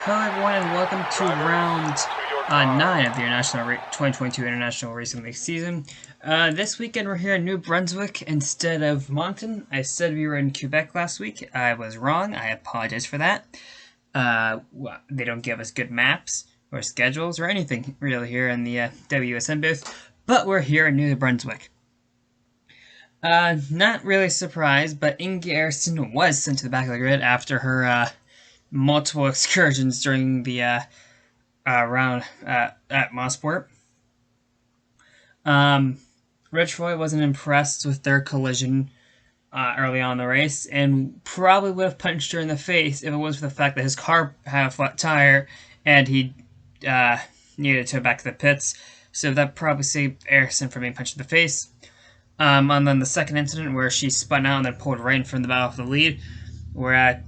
Hello everyone and welcome to round 9 of the 2022 International Racing League season. This weekend we're here in New Brunswick instead of Moncton. I said we were in Quebec last week. I was wrong. I apologize for that. They don't give us good maps or schedules or anything really here in the WSN booth, but we're here in New Brunswick. Not really surprised, but Inge Eriksson was sent to the back of the grid after her multiple excursions during the round at Mosport. Rich Roy wasn't impressed with their collision early on in the race, and probably would have punched her in the face if it was for the fact that his car had a flat tire and he needed to go back to the pits. So that probably saved Eriksson from being punched in the face. And then the second incident where she spun out and then pulled right in front of the battle of the lead, where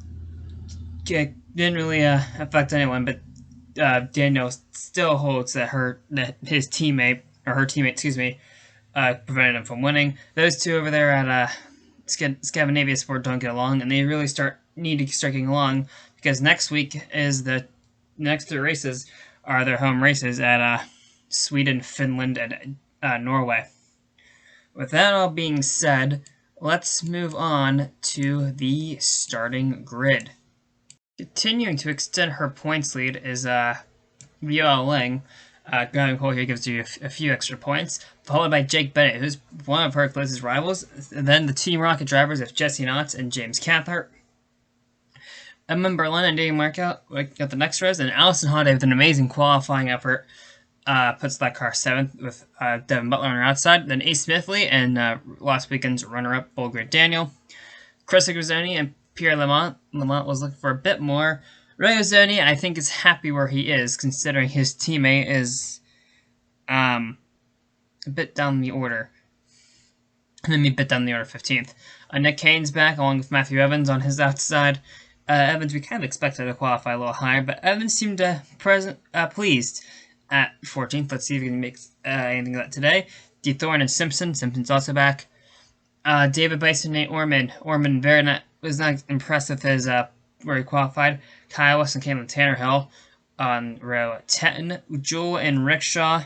didn't really affect anyone, but Daniel still holds that his teammate, or her teammate, prevented him from winning. Those two over there at Scandinavia Sport don't get along, and they really need to start getting along, because next week is the next 3 races are their home races at Sweden, Finland, and Norway. With that all being said, let's move on to the starting grid. Continuing to extend her points lead is Viola Ling. Going pole here gives you a few extra points, followed by Jake Bennett, who's one of her closest rivals. And then the Team Rocket drivers of Jesse Knotts and James Cathcart. Edmund Berlin and Dave Markout got the next rows, and Allison Holiday with an amazing qualifying effort puts that car 7th with Devin Butler on her outside. Then Ace Smithley and last weekend's runner-up Bulgarian Daniel. Chris Grisoni and Pierre Lamont. Lamont was looking for a bit more. Ray Ozoni, I think, is happy where he is, considering his teammate is a bit down the order. And then a bit down the order 15th. Nick Kane's back, along with Matthew Evans on his outside. Evans, we kind of expected to qualify a little higher, but Evans seemed pleased at 14th. Let's see if he can make anything of that today. DeThorne and Simpson. Simpson's also back. David Bison, Nate Orman. Orman was not impressed with his where he qualified. Kyle West and Caitlin Tannerhill on row 10. Jewel and Rickshaw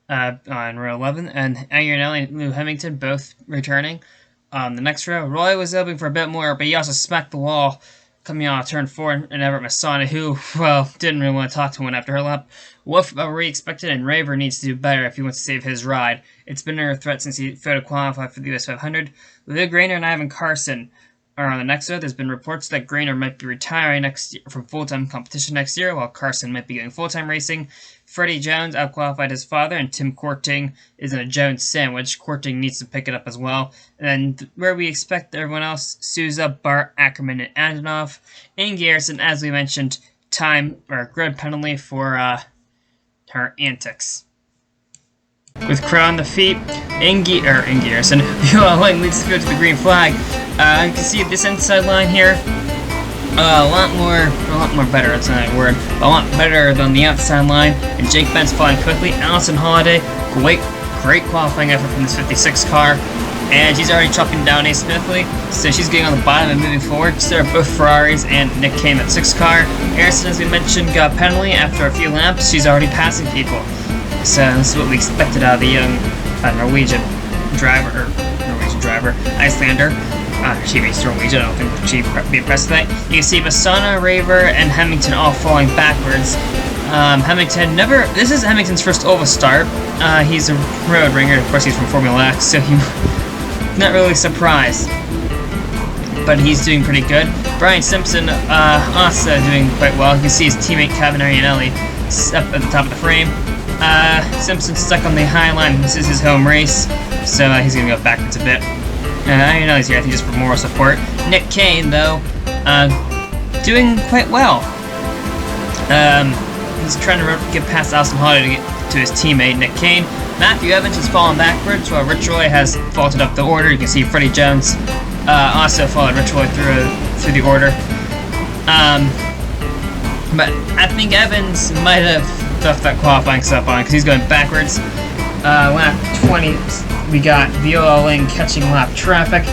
on row 11. And Aguirre and Lou Hemmington both returning. On the next row, Roy was hoping for a bit more, but he also smacked the wall coming out of turn 4, and Everett Masana, who, well, didn't really want to talk to one after her lap. Wolf already expected, and Raver needs to do better if he wants to save his ride. It's been a threat since he failed to qualify for the US 500. Lou Grainer and Ivan Carson are on the next row. There's been reports that Grainer might be retiring next year from full-time competition next year, while Carson might be going full-time racing. Freddie Jones outqualified his father, and Tim Korting is in a Jones sandwich. Korting needs to pick it up as well. And where we expect everyone else, Souza, Bart, Ackerman, and Antonov. In Garrison, as we mentioned, grid penalty for her antics. With Crow on the feet, in Garrison, Viola Ling leads the field to the green flag. You can see this inside line here. A lot more better, that's not a word, a lot better than the outside line, and Jake Ben's flying quickly. Allison Holiday, great qualifying effort from this 56 car, and she's already chopping down Ace Smithley, so she's getting on the bottom and moving forward. So they're both Ferraris and Nick Kane at 6 car. Eriksson, as we mentioned, got a penalty after a few laps. She's already passing people, so this is what we expected out of the young Norwegian driver, Icelander. She raced Norwegian, I don't think she'd be impressed with that. You can see Masana, Raver, and Hemmington all falling backwards. This is Hemmington's first oval start. He's a road ringer, of course he's from Formula X, so he's not really surprised. But he's doing pretty good. Brian Simpson, also doing quite well. You can see his teammate Kevin Arianelli up at the top of the frame. Simpson's stuck on the high line. This is his home race, so he's going to go backwards a bit. Arianelli's here, I think, just for moral support. Nick Kane, though, doing quite well. He's trying to get past Allison Holiday to get to his teammate, Nick Kane. Matthew Evans has fallen backwards, while Rich Roy has vaulted up the order. You can see Freddie Jones also followed Rich Roy through the order. But I think Evans might have left that qualifying stuff on because he's going backwards. Lap 20, we got Viola Ling catching lap traffic.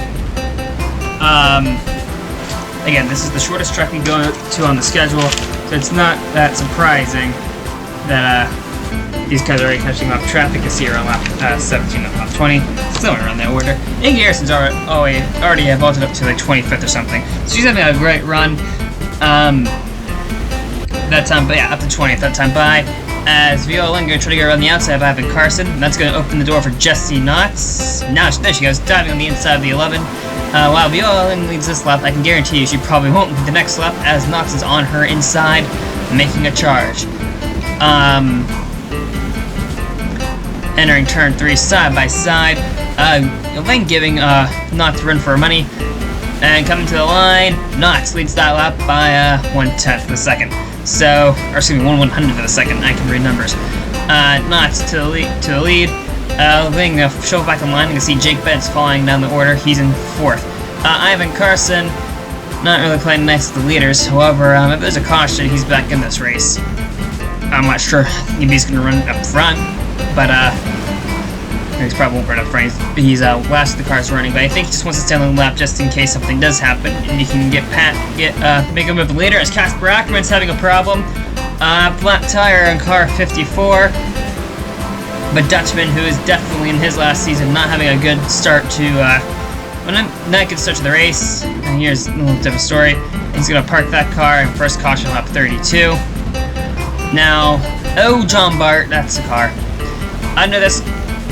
Again, this is the shortest track we go to on the schedule, so it's not that surprising that these guys are already catching up. Traffic is here on lap 17 and lap 20, somewhere around that order. And Garrison's already vaulted up to like 25th or something, so she's having a great run. That time, but yeah, up to 20th that time by. As Viola Lynn going to try to get around the outside by Evan Carson, and that's going to open the door for Jesse Knotts. Now there she goes, diving on the inside of the 11. While Viola Lynn leads this lap, I can guarantee you she probably won't lead the next lap, as Knotts is on her inside, making a charge. Entering turn 3 side by side. Lynn giving Knotts run for her money. And coming to the line, Knotts leads that lap by 1/10 of a second. So, or excuse me, 1/100th of a second. I can read numbers. Knotts to the lead. Lynn show back in line. You can see Jake Bennett's falling down the order. He's in 4th. Ivan Carson, not really playing nice with the leaders. However, if there's a caution, he's back in this race. I'm not sure if he's going to run up front, but he's probably won't run up front. He's last of the cars running, but I think he just wants to stay on the lap just in case something does happen, and you can make him move later. As Casper Ackerman's having a problem, flat tire on car 54. But Dutchman, who is definitely in his last season, not having a good start to not good start to the race. And here's a little bit of a story. He's gonna park that car in first caution lap 32. Now, John Bart, that's the car. Under this.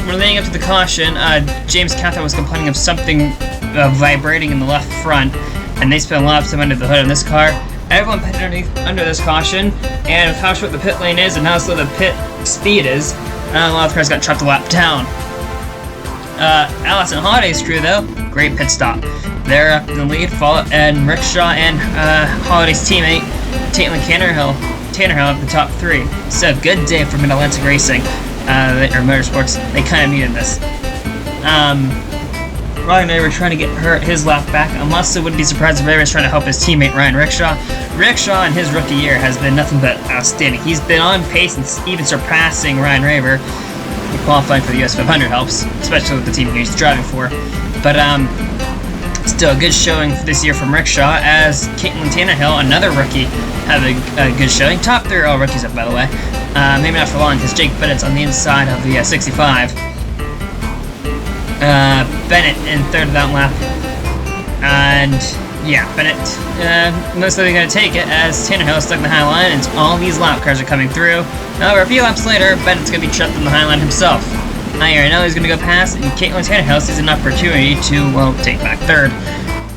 When leading up to the caution, James Cather was complaining of something vibrating in the left front, and they spent a lot of time under the hood on this car. Everyone pitted under this caution, and with how short the pit lane is and how slow the pit speed is, a lot of cars got trapped a lap down. Allison Holliday's crew, though, great pit stop. They're up in the lead, and Rickshaw and Holliday's teammate, Caitlin Tannerhill up the top 3. So, good day for Mid-Atlantic Racing. Or Motorsports, they kind of needed this. Ryan Raver trying to get his lap back. Unless I wouldn't be surprised if Raver's trying to help his teammate Ryan Rickshaw. Rickshaw in his rookie year has been nothing but outstanding. He's been on pace and even surpassing Ryan Raver. Qualifying for the US 500 helps, especially with the team he's driving for. But still a good showing for this year from Rickshaw, as Caitlin Tannerhill, another rookie, have a good showing. Top 3 are all rookies up, by the way. Maybe not for long, because Jake Bennett's on the inside of the 65. Bennett in 3rd of that lap. And, yeah, Bennett most likely going to take it, as Tannerhill is stuck in the high line, and all these lap cars are coming through. However, a few laps later, Bennett's going to be trapped in the high line himself. IRL is going to go past, and Caitlin Tannerhill sees an opportunity to, well, take back 3rd.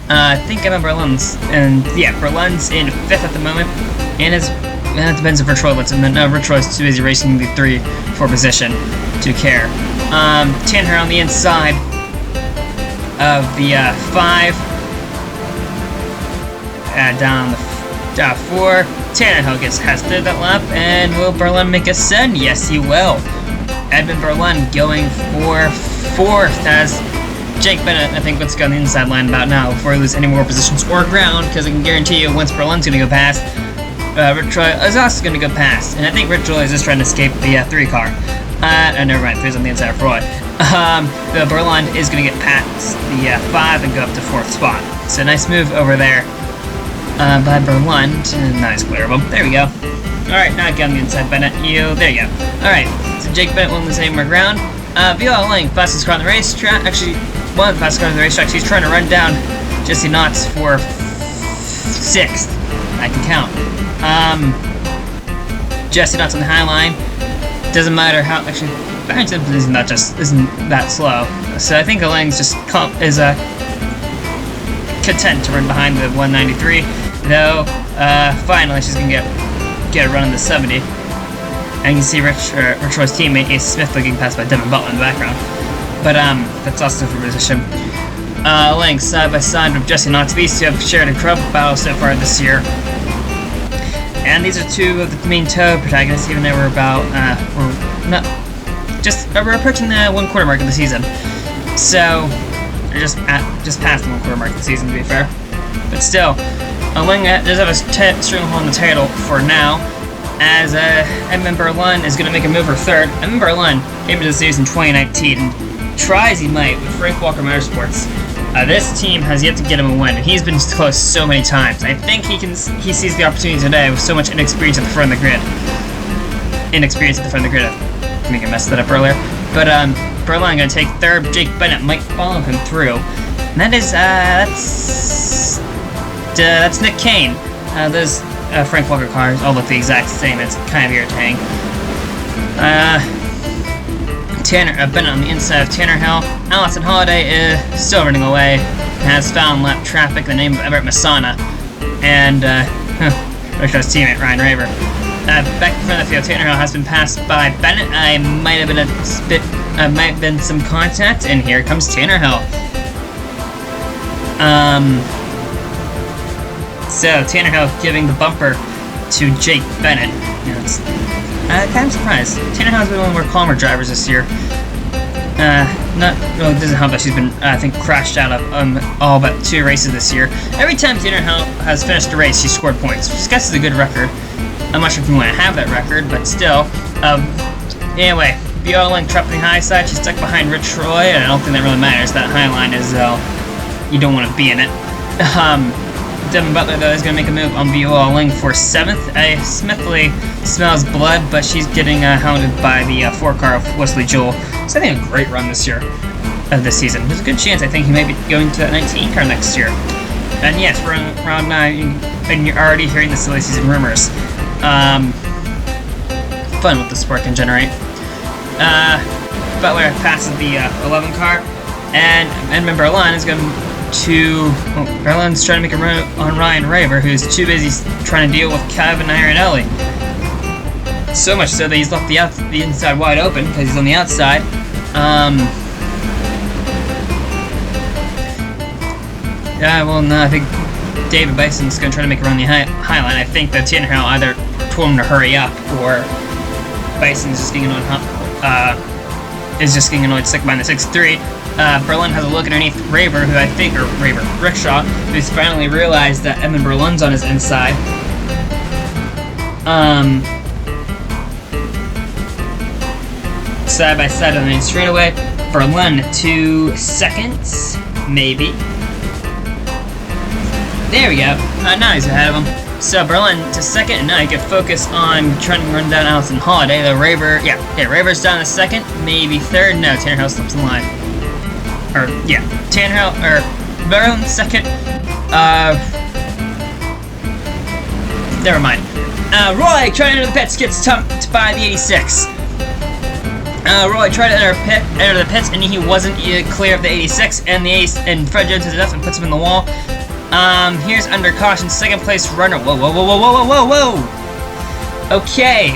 I think I'm in Berlin's, and yeah, Berlin's in 5th at the moment, and it depends if Troy lets him. Troy's too busy racing the 3-4 position to care. Tannerhill on the inside of the 5, down the 4. Tannerhill has 3rd that lap, and will Berlin make a send? Yes, he will. Edmund Berlin going for 4th, as Jake Bennett, I think, let's go on the inside line about now before we lose any more positions or ground, because I can guarantee you once Berlin's going to go past, Rich Roy is also going to go past, and I think Rich Roy is just trying to escape the 3 car. Never mind, 3's on the inside of Roy. The Berlin is going to get past the 5 and go up to 4th spot. So nice move over there by Berlin. Nice clear of him. There we go. Alright, now get on the inside, Bennett. There you go. Alright, so Jake Bennett won't lose any more ground. Viola Lang, fastest car on the racetrack. Actually, one of the fastest cars on the racetrack. She's trying to run down Jesse Knotts for 6th. I can count. Jesse Knotts on the high line. Doesn't matter how. Actually, Barrington isn't that slow. So I think Lang's just is content to run behind the 193. Though, finally she's gonna get a run in the 70. And you can see Rich Roy's teammate Ace Smith looking passed by Devin Butler in the background. But that's also for position. Lang side by side with Jesse Knotts. These two have shared a incredible battle so far this year. And these are 2 of the main tow protagonists, even though we're about we're approaching the 1/4 mark of the season. So they're just past the 1/4 mark of the season, to be fair. But still, Lang does have a stranglehold on the title for now, as Edmund Berlin is going to make a move for 3rd. Edmund Berlin came into the series in 2019 and try as he might with Frank Walker Motorsports. This team has yet to get him a win, and he's been close so many times. I think he sees the opportunity today with so much inexperience at the front of the grid. Inexperience at the front of the grid. I think I messed that up earlier. But Berlin going to take third. Jake Bennett might follow him through. And that is that's Nick Kane. Those Frank Walker cars all look the exact same. It's kind of irritating. Bennett on the inside of Tanner Hill. Allison Holiday is still running away. Has found lap traffic in the name of Everett Masana. And look at his teammate Ryan Raver. Back in front of the field, Tanner Hill has been passed by Bennett. I might have been some contact, and here comes Tanner Hill. So Tanner Hill giving the bumper to Jake Bennett. You know, it's kind of surprised. Tanner Hill's been one of the more calmer drivers this year. It doesn't help that she's been, I think, crashed out of all but 2 races this year. Every time Tanner Hill has finished a race, she's scored points, which I guess is a good record. I'm not sure if we want to have that record, but still. Anyway, Biola trapped on the high side. She's stuck behind Rich Roy, and I don't think that really matters. That high line is, you don't want to be in it. Devin Butler, though, is going to make a move on Viola Ling for 7th. Smithley smells blood, but she's getting hounded by the 4 car of Wesley Jewell. So I think a great run this year, this season. There's a good chance I think he may be going to that 19 car next year. And yes, we're in round 9, and you're already hearing the silly season rumors. Fun what the sport can generate. Butler passes the 11 car, and Edmund Berlin is going to... Berlin's trying to make a run on Ryan Raver, who's too busy trying to deal with Kevin Ironelli. So much so that he's left the inside wide open, because he's on the outside. Yeah, well, no, I think David Bison's going to try to make a run on the high line. I think that Tanner Hill either told him to hurry up, or Bison's just getting annoyed sick behind the 6-3. Berlin has a look underneath Raver, who I think, or Rickshaw, who's finally realized that Edmund Berlin's on his inside. Side by side on the main straightaway. Berlin to 2nd, maybe. There we go. Now he's ahead of him. So Berlin to 2nd, and now he can focus on trying to run down Allison Holiday. The Raver, Raver's down to 2nd, maybe 3rd. No, Tanner Hill slips in line. Tanner Hill, Berlin 2nd. Never mind. Roy trying to enter the pits, gets tumped by the 86. Roy tried to enter the pits, and he wasn't clear of the 86, and Fred Jones is enough and puts him in the wall. Here's under caution, 2nd place runner. Whoa. Okay,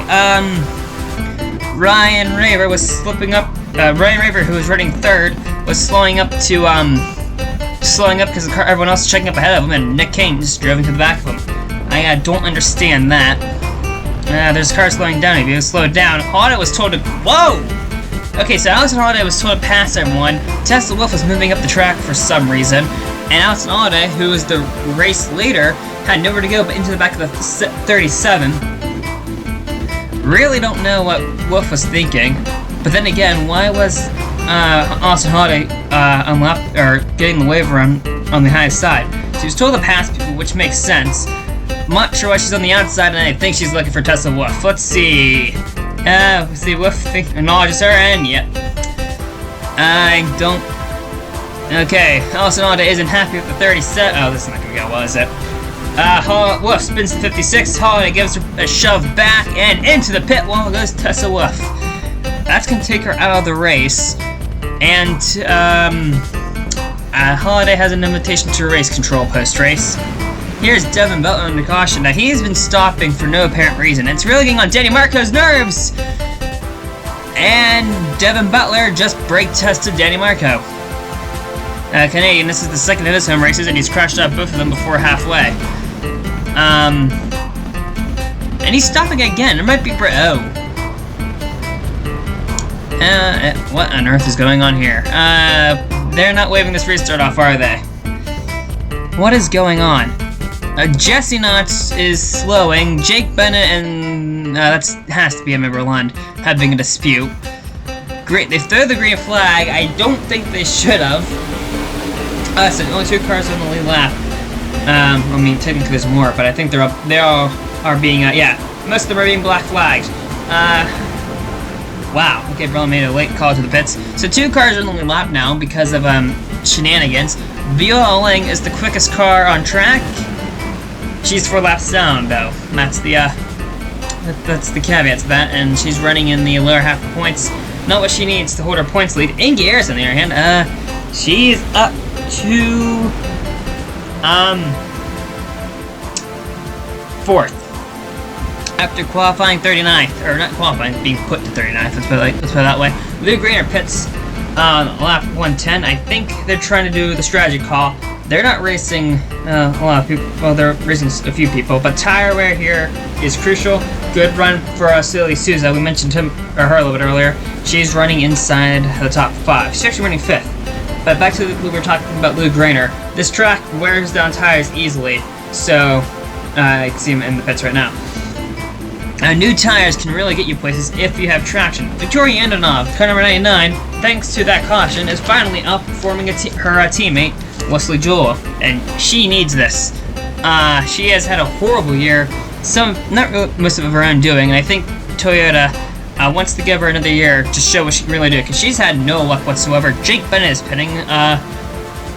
Ryan Raver was slipping up. Ryan Raver, who was running 3rd, was slowing up because everyone else was checking up ahead of him, and Nick Kane just drove into the back of him. I don't understand that. There's a car slowing down. If he was slowed down, Holiday was told to... Whoa! Okay, so Allison Holiday was told to pass everyone. Tesla Wolf was moving up the track for some reason. And Allison Holiday, who was the race leader, had nowhere to go but into the back of the 37. Really don't know what Wolf was thinking. But then again, why was Allison Holiday getting the wave run on the highest side? She was told to pass people, which makes sense. I'm not sure why she's on the outside, and I think she's looking for Tessa Wolf. Let's see. Wolf acknowledges her, and yep. I don't... Okay, Allison Holiday isn't happy with the 37. Oh, this is not gonna go well, is it? Wolf spins to 56. Holiday gives her a shove back and into the pit wall goes Tessa Wolf. That's gonna take her out of the race. And, Holiday has an invitation to race control post-race. Here's Devin Butler under caution. Now, he's been stopping for no apparent reason. It's really getting on Danny Marco's nerves! And Devin Butler just brake tested Danny Marco. Canadian, this is the 2nd of his home races, and he's crashed out both of them before halfway. And he's stopping again. There might be... what on earth is going on here? They're not waving this restart off, are they? What is going on? Jesse Knotts is slowing. Jake Bennett and... that has to be a member of Lund having a dispute. Great, they threw the green flag. I don't think they should have. So only 2 cars on the lead lap. I mean, technically there's more, but I think they're up. They all are being, yeah, most of them are being black flagged. Wow. Okay, Brella made a late call to the pits. So 2 cars are on the lead lap now because of shenanigans. Viola Ling is the quickest car on track. She's 4 laps down, though. That's the caveat to that, and she's running in the lower half of points. Not what she needs to hold her points lead. Ingy Ayers, on the other hand, she's up to 4th after qualifying 39th, or not qualifying, being put to 39th. Let's put it that way. Lou Grainer pits on lap 110. I think they're trying to do the strategy call. They're not racing a lot of people. Well, they're racing a few people, but tire wear here is crucial. Good run for Silly Souza. We mentioned her a little bit earlier. She's running inside the top 5. She's actually running 5th. But back to we were talking about Lou Grainer. This track wears down tires easily, so I can see him in the pits right now. New tires can really get you places if you have traction. Victoria Antonov, car number 99, thanks to that caution, is finally outperforming her teammate, Wesley Jewell, and she needs this. She has had a horrible year, not really most of her own doing, and I think Toyota wants to give her another year to show what she can really do, because she's had no luck whatsoever. Jake Bennett is pitting.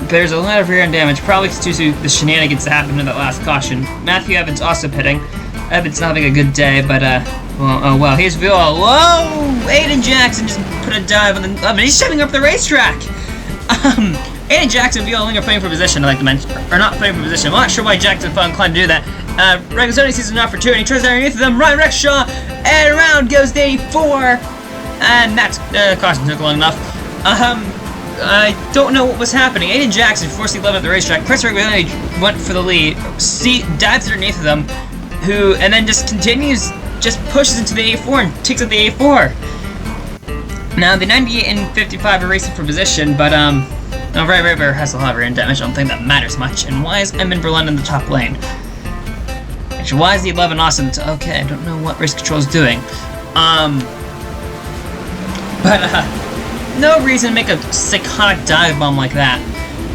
There's a lot of rear end damage, probably due to the shenanigans that happened in that last caution. Matthew Evans also pitting. Evans not having a good day, but well, here's Viola. Whoa! Aiden Jackson just put a dive on the oven. He's shutting up the racetrack. Aiden Jackson and Viola Ling are playing for position, I'd like to mention, or not playing for position. I'm not sure why Jackson felt inclined to do that. Regazzoni sees an opportunity, tries underneath of them, Ryan Rexshaw, and around goes the 84, and that's caution took long enough. I don't know what was happening. Aiden Jackson forced the 11 at the racetrack. Chris Regazzoni went for the lead, dives underneath of them, and then just continues, just pushes into the 84 and takes out the 84. Now the 98 and 55 are racing for position, but Ray River has a lot of rear end damage. I don't think that matters much. And why is Edmund Berlin in the top lane? Actually, why is the 11 Austin? Okay, I don't know what race control is doing. No reason to make a psychotic dive bomb like that.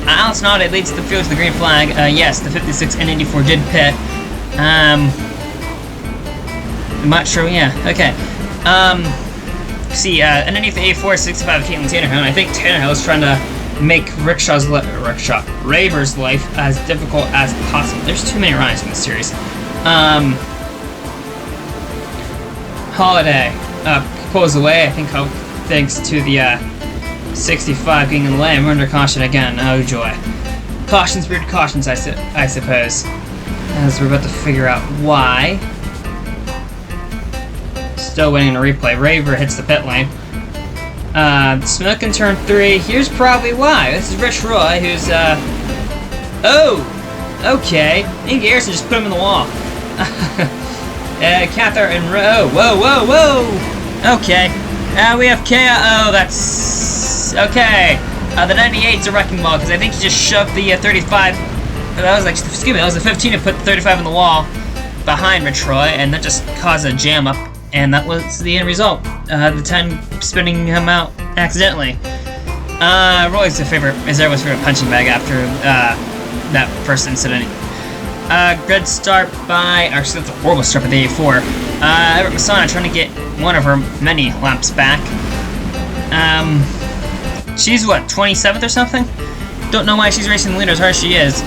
Alex Nodde leads the field to the green flag. Yes, the 56 and 84 did pit. I'm not sure. Yeah. Okay. See, underneath the 84, 65 Caitlin Tannerhill, and I think Tannerhill is trying to make Raver's life as difficult as possible. There's too many rhymes in this series. Holiday pulls away, I think, thanks to the 65 being in the lane. We're under caution again. Oh joy. Cautions, weird cautions, I suppose. As we're about to figure out why. Still waiting on a replay. Raver hits the pit lane. Snook in turn 3. Here's probably why. This is Rich Roy, who's, oh! Okay. Ingy Ayerson just put him in the wall. Cather and whoa! Okay. We have KO. That's... okay. The 98's a wrecking ball, because I think he just shoved the 35... that was like... excuse me, that was the 15 to put the 35 in the wall behind Rich Roy, and that just caused a jam up. And that was the end result. The 10 spinning him out accidentally. Roy's everyone's favorite punching bag after that first incident. Good start by, actually that's a horrible start by the 84. Everett Masana trying to get one of her many laps back. She's what, 27th or something? Don't know why she's racing the leader as hard as she is.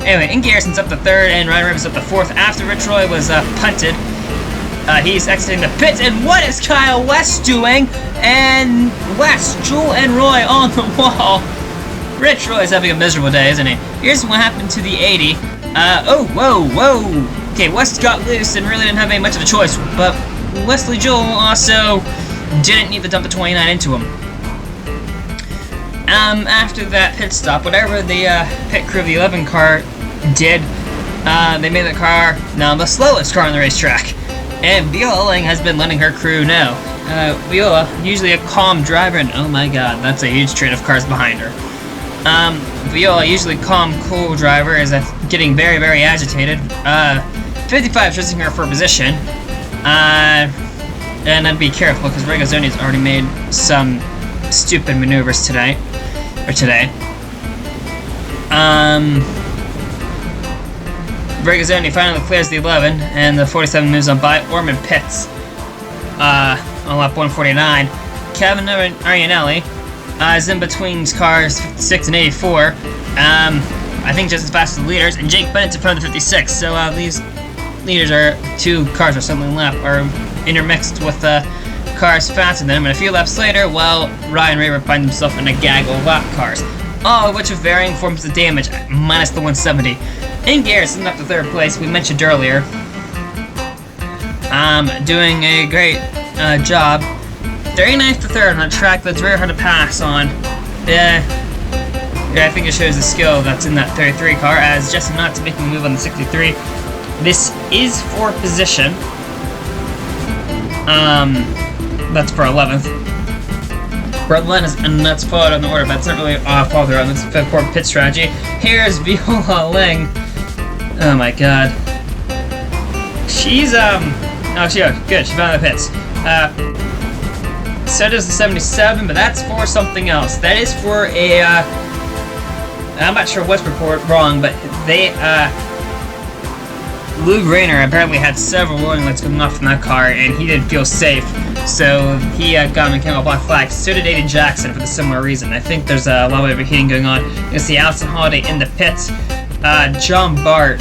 Anyway, Ingy Ayerson's up to 3rd and Ryan Rivers up to 4th after Rich Roy was punted. He's exiting the pits, and what is Kyle West doing? And West, Jewel, and Roy on the wall. Rich Roy's having a miserable day, isn't he? Here's what happened to the 80. Whoa. Okay, West got loose and really didn't have any much of a choice, but Wesley Jewell also didn't need to dump the 29 into him. After that pit stop, whatever the pit crew of the 11 car did, they made the car now the slowest car on the racetrack. And Viola Ling has been letting her crew know. Viola, usually a calm driver, and oh my god, that's a huge train of cars behind her. Viola, usually calm, cool driver, is getting very, very agitated. 55 choosing her for position. And then be careful, because Regazzoni's already made some stupid maneuvers today. Brigazzoni finally clears the 11, and the 47 moves on by. Orman pits on lap 149. Kevin Arianelli is in between cars 56 and 84. I think just as fast as the leaders, and Jake Bennett's in front of the 56. So these leaders are 2 cars or something left, are intermixed with cars faster than him. And a few laps later, well, Ryan Raver finds himself in a gaggle of lap cars, all of which have varying forms of damage, minus the 170. In Garrison up to 3rd place, we mentioned earlier, doing a great job. 39th to 3rd on a track that's very hard to pass on. Yeah, I think it shows the skill that's in that 33 car, as Jesse Knott's making a move on the 63. This is for position. That's for 11th. Brotherland is a nuts followed on the order, but it's not really followed around. That's a poor pit strategy. Here's Viola Ling. Oh my god. She's, oh, she goes. Good, she found the pits. So does the 77, but that's for something else. That is for a, I'm not sure what's wrong, but they, Lou Grainer apparently had several warning lights coming off from that car, and he didn't feel safe, so he got him a chemical black flag. So did Aiden Jackson for the similar reason. I think there's a lot of overheating going on. You can see Allison Holiday in the pits. John Bart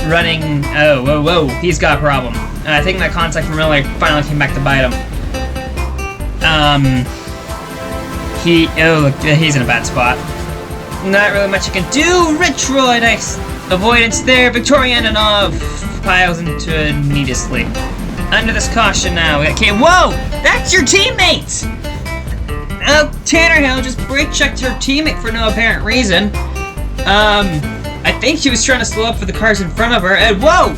running. Oh, whoa, he's got a problem. I think that contact from earlier finally came back to bite him. He's in a bad spot. Not really much you can do. Rich Roy, nice avoidance there. Victoria Antonov piles into it needlessly. Under this caution now. Okay, whoa! That's your teammate! Tanner Hill just brake checked her teammate for no apparent reason. I think she was trying to slow up for the cars in front of her, and whoa!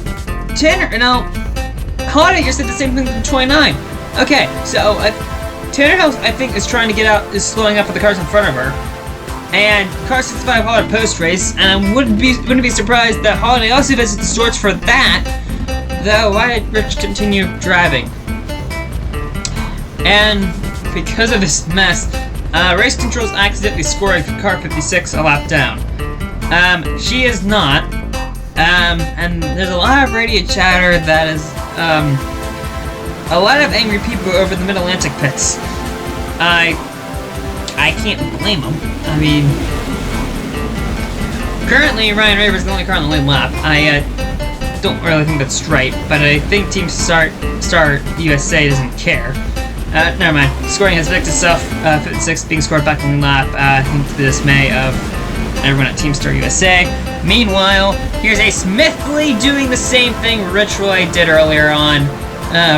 Tanner, no. Holiday just did the same thing from 29. Okay, so Tanner Hill, I think, is trying to get out, is slowing up for the cars in front of her. And car 65 Holiday post-race, and I wouldn't be surprised that Holiday also visits the stores for that. Though, why did Rich continue driving? And because of this mess, Race Controls accidentally scoring car 56 a lap down. She is not. And there's a lot of radio chatter that is, a lot of angry people over the Mid-Atlantic pits. I can't blame them. I mean, currently Ryan Raver's the only car on the lead lap. I don't really think that's right, but I think Team Star USA doesn't care. Never mind. Scoring has fixed itself. 56 being scored back on the lap, I think to the dismay of everyone at Team Star USA. Meanwhile, here's a Smithley doing the same thing Rich Roy did earlier on.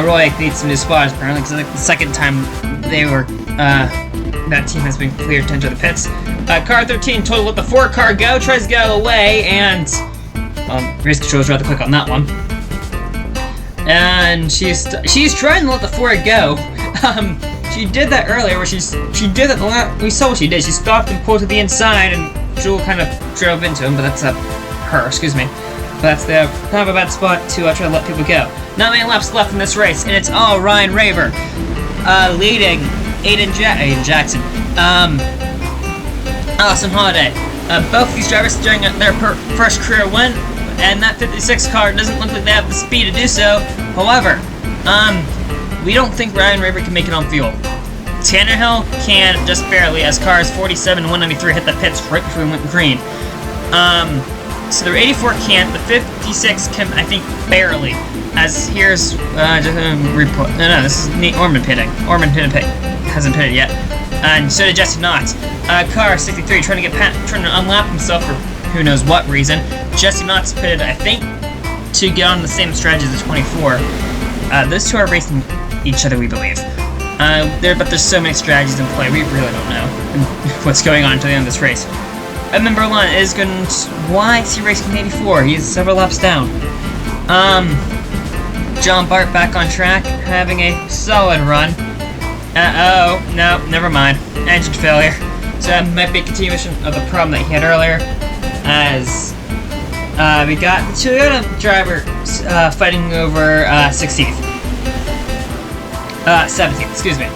Roy needs some new spotters apparently, because like the second time they were, that team has been cleared to enter the pits. Car 13 total let the 4-car go, tries to get out of the way, and race control's rather quick on that one. And she's trying to let the 4 go. She did that earlier, where she did that. We saw what she did. She stopped and pulled to the inside, and Jewel kind of drove into him. But that's her. Excuse me. But that's the kind of a bad spot to try to let people go. Not many laps left in this race, and it's all Ryan Raver leading Aiden Jackson. Allison Holiday. Both these drivers during their first career win, and that 56 car doesn't look like they have the speed to do so. However, we don't think Ryan Raver can make it on fuel. Tannehill can just barely, as cars 47 and 193 hit the pits right before we went green. So the 84 can't, the 56 can, I think, barely. As here's report. No, this is Nate Orman pitting. Orman hasn't pitted yet, and so did Jesse Knott. Car 63 trying to unlap himself for who knows what reason. Jesse Knott's pitted, I think, to get on the same strategy as the 24. Those two are racing each other, we believe. But there's so many strategies in play, we really don't know what's going on until the end of this race. Edmund Berlin is going to... Why is he racing 84? He's several laps down. John Bart back on track, having a solid run. Uh-oh, no, never mind. Engine failure. So that might be a continuation of the problem that he had earlier, as we got the Toyota driver fighting over 16th. 17th, excuse me.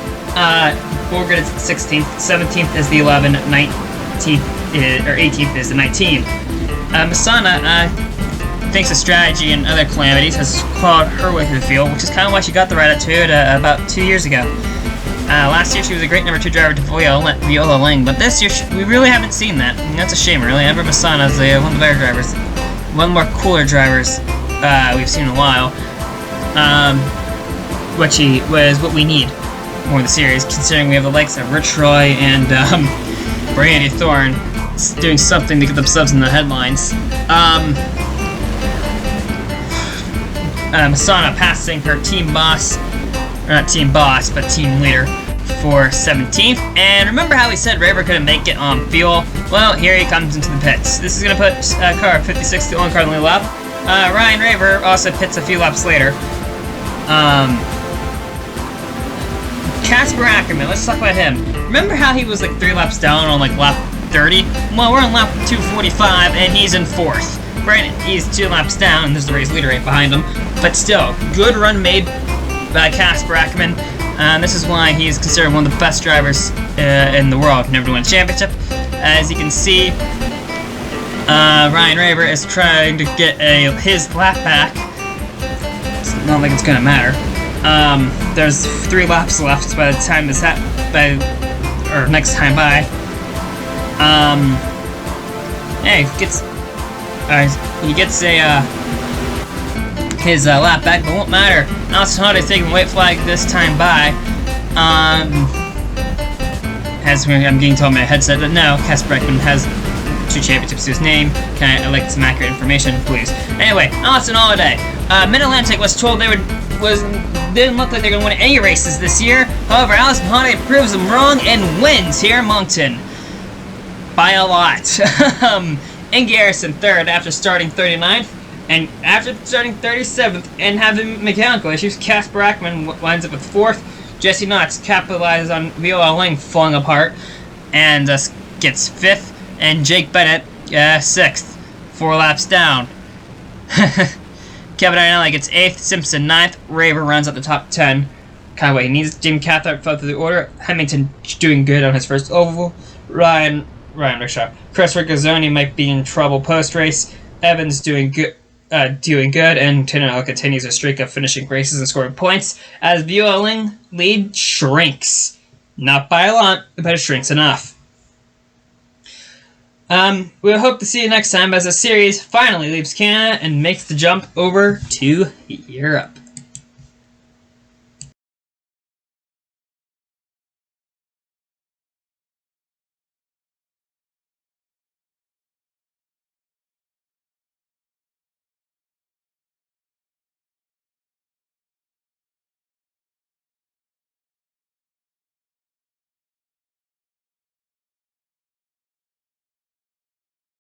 Borgard is 16th, 17th is the 11, 19th or 18th is the 19th. Masana, thanks to strategy and other calamities, has clawed her way through the field, which is kind of why she got the ride at Toyota about 2 years ago. Last year she was a great number 2 driver to Viola Ling, but this year we really haven't seen that. And that's a shame, really. Amber Masana is one of the better drivers, one of the more cooler drivers we've seen in a while. Which was what we need more in the series, considering we have the likes of Rich Roy and Brandy Thorne doing something to get themselves in the headlines. Masana passing her team boss, or not team boss, but team leader for 17th. And remember how we said Raver couldn't make it on fuel? Well, here he comes into the pits. This is going to put car 56 the only car on the lap. Ryan Raver also pits a few laps later. Casper Ackerman, let's talk about him. Remember how he was like 3 laps down on like lap 30? Well, we're on lap 245 and he's in 4th. Granted, he's 2 laps down and there's the race leader right behind him, but still, good run made by Casper Ackerman. This is why he's considered one of the best drivers in the world, never to win a championship. As you can see, Ryan Raver is trying to get his lap back. It's not like it's gonna matter. There's 3 laps left by the time this or next time by. Hey, he gets his lap back, but it won't matter. Stunod is taking white flag this time by. As I'm getting told my headset that no, Casper Ekman has 2 championships to his name. Can I like some accurate information, please? Anyway, Austin Holiday. Mid-Atlantic was told didn't look like they're going to win any races this year. However, Allison Holiday proves them wrong and wins here in Moncton. By a lot. In Garrison, 3rd after starting 39th. And after starting 37th and having mechanical issues, Casper Ackerman winds up with 4th. Jesse Knotts capitalizes on Viola Ling falling apart and gets 5th. And Jake Bennett, 6th. 4 laps down. Kevin Iannelli gets 8th, Simpson 9th, Raver runs up the top 10. Kind of what he needs. Jim Cathcart fell through the order. Hemmington doing good on his first oval. Ryan Rishaw. Chris Riccozoni might be in trouble post-race. Evans doing good, and Tinanel continues a streak of finishing races and scoring points as Viola Ling lead shrinks. Not by a lot, but it shrinks enough. We'll hope to see you next time as the series finally leaves Canada and makes the jump over to Europe.